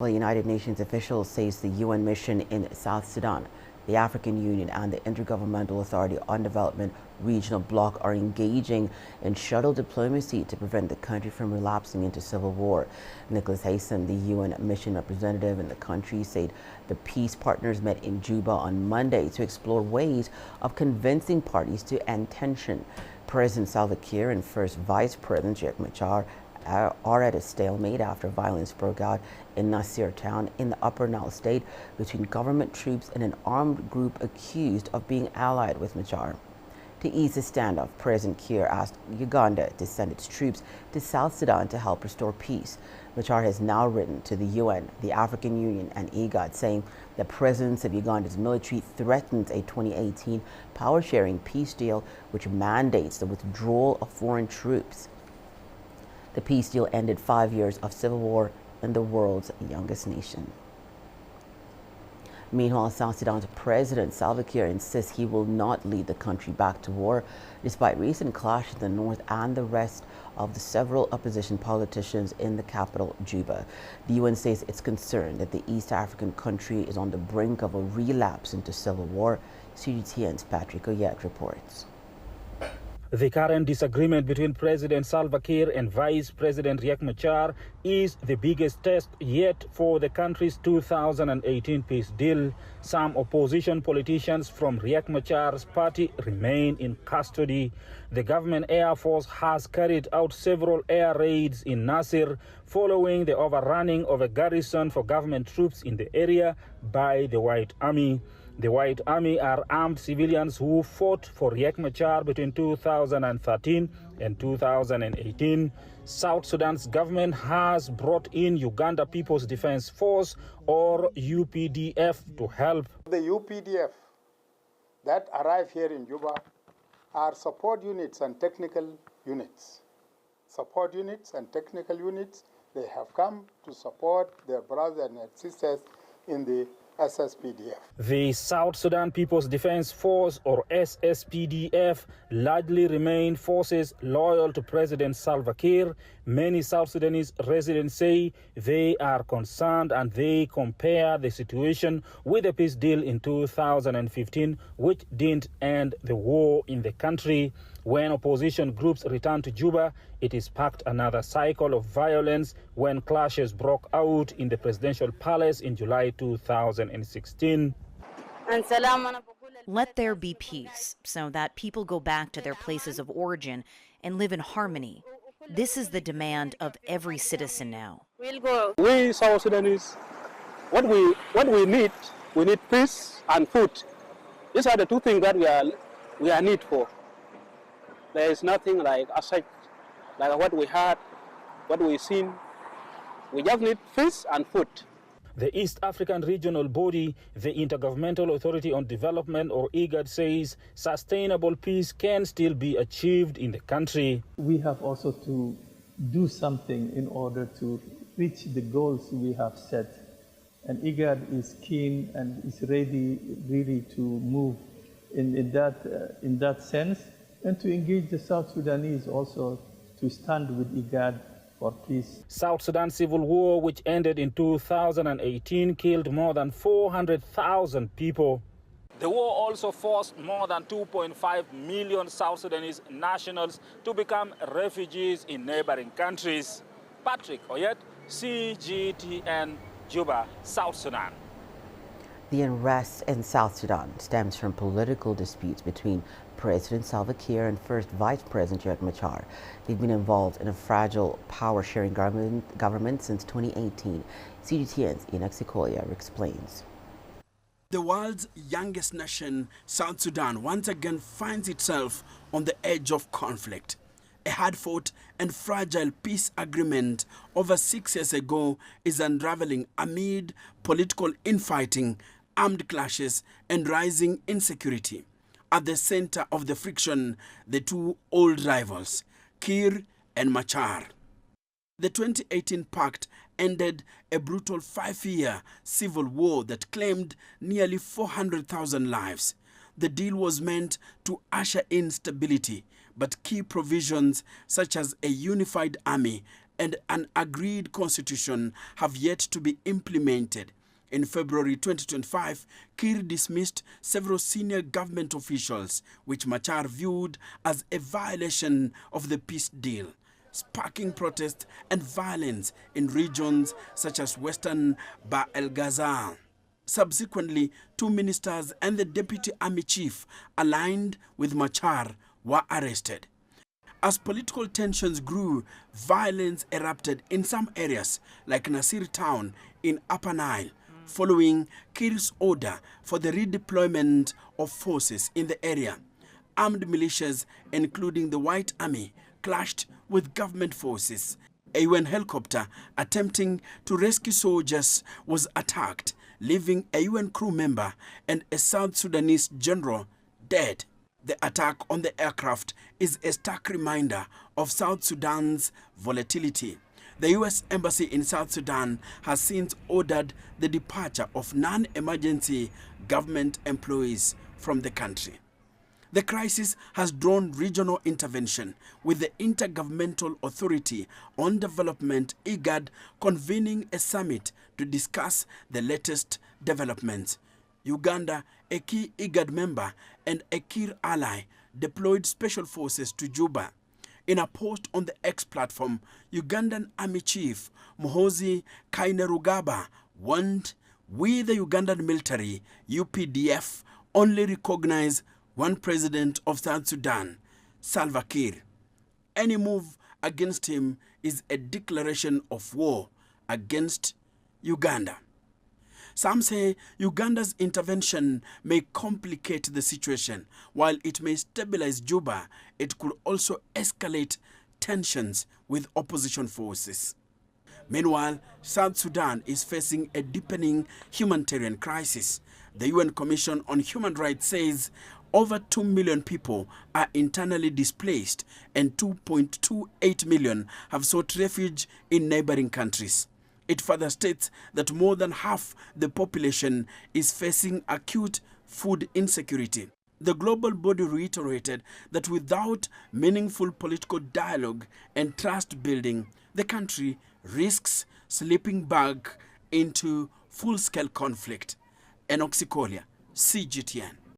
Well, United Nations officials say the UN mission in South Sudan, the African Union and the Intergovernmental Authority on Development regional bloc are engaging in shuttle diplomacy to prevent the country from relapsing into civil war. Nicholas Haysom, the UN mission representative in the country, said the peace partners met in Juba on Monday to explore ways of convincing parties to end tension. President Salva Kiir and First Vice President Riek Machar are at a stalemate after violence broke out in Nasir town in the Upper Nile state between government troops and an armed group accused of being allied with Machar. To ease the standoff, President Kiir asked Uganda to send its troops to South Sudan to help restore peace. Machar has now written to the UN, the African Union and IGAD saying the presence of Uganda's military threatens a 2018 power-sharing peace deal which mandates the withdrawal of foreign troops. The peace deal ended 5 years of civil war in the world's youngest nation. Meanwhile, South Sudan's President Salva Kiir insists he will not lead the country back to war, despite recent clashes in the north and the rest of the several opposition politicians in the capital, Juba. The UN says it's concerned that the East African country is on the brink of a relapse into civil war. CGTN's Patrick Oyet reports. The current disagreement between President Salva Kiir and Vice President Riek Machar is the biggest test yet for the country's 2018 peace deal. Some opposition politicians from Riek Machar's party remain in custody. The government Air Force has carried out several air raids in Nasir following the overrunning of a garrison for government troops in the area by the White Army. The White Army are armed civilians who fought for Riek Machar between 2013 and 2018. South Sudan's government has brought in Uganda People's Defense Force, or UPDF, to help. The UPDF that arrive here in Juba are support units and technical units. Support units and technical units, they have come to support their brothers and sisters in the SSPDF. The South Sudan People's Defense Force, or SSPDF, largely remain forces loyal to President Salva Kiir. Many South Sudanese residents say they are concerned and they compare the situation with the peace deal in 2015, which didn't end the war in the country. When opposition groups returned to Juba, it sparked another cycle of violence when clashes broke out in the presidential palace in July 2016. Let there be peace so that people go back to their places of origin and live in harmony. This is the demand of every citizen now. We South Sudanese, what we need peace and food. These are the two things that we are need for. There is nothing like aside, like what we had, what we've seen. We just need peace and food. The East African regional body, the Intergovernmental Authority on Development, or IGAD, says sustainable peace can still be achieved in the country. We have also to do something in order to reach the goals we have set. And IGAD is keen and is ready really to move in that sense, and to engage the South Sudanese also to stand with IGAD for peace. South Sudan civil war, which ended in 2018, killed more than 400,000 people. The war also forced more than 2.5 million South Sudanese nationals to become refugees in neighboring countries. Patrick Oyet, CGTN, Juba, South Sudan. The unrest in South Sudan stems from political disputes between President Salva Kiir and First Vice President Riek Machar. They've been involved in a fragile power-sharing government since 2018. CGTN's Enoch Sequoia explains. The world's youngest nation, South Sudan, once again finds itself on the edge of conflict. A hard-fought and fragile peace agreement over 6 years ago is unraveling amid political infighting, armed clashes, and rising insecurity. At the center of the friction, the two old rivals, Kiir and Machar. The 2018 pact ended a brutal 5-year civil war that claimed nearly 400,000 lives. The deal was meant to usher in stability, but key provisions such as a unified army and an agreed constitution have yet to be implemented. In February 2025, Kiir dismissed several senior government officials, which Machar viewed as a violation of the peace deal, sparking protest and violence in regions such as western Bahr el Ghazal. Subsequently, 2 ministers and the deputy army chief aligned with Machar were arrested. As political tensions grew, violence erupted in some areas like Nasir town in Upper Nile, following Kiir's order for the redeployment of forces in the area. Armed militias, including the White Army, clashed with government forces. A UN helicopter attempting to rescue soldiers was attacked, leaving a UN crew member and a South Sudanese general dead. The attack on the aircraft is a stark reminder of South Sudan's volatility. The U.S. Embassy in South Sudan has since ordered the departure of non-emergency government employees from the country. The crisis has drawn regional intervention, with the Intergovernmental Authority on Development, IGAD, convening a summit to discuss the latest developments. Uganda, a key IGAD member and a Kiir ally, deployed special forces to Juba. In a post on the X platform, Ugandan Army Chief Muhoozi Kainerugaba warned, "We, the Ugandan military, UPDF, only recognize one president of South Sudan, Salva Kiir. Any move against him is a declaration of war against Uganda." Some say Uganda's intervention may complicate the situation. While it may stabilize Juba, it could also escalate tensions with opposition forces. Meanwhile, South Sudan is facing a deepening humanitarian crisis. The UN Commission on Human Rights says over 2 million people are internally displaced and 2.28 million have sought refuge in neighboring countries. It further states that more than half the population is facing acute food insecurity. The global body reiterated that without meaningful political dialogue and trust building, the country risks slipping back into full-scale conflict. Enoch Sikolia, CGTN.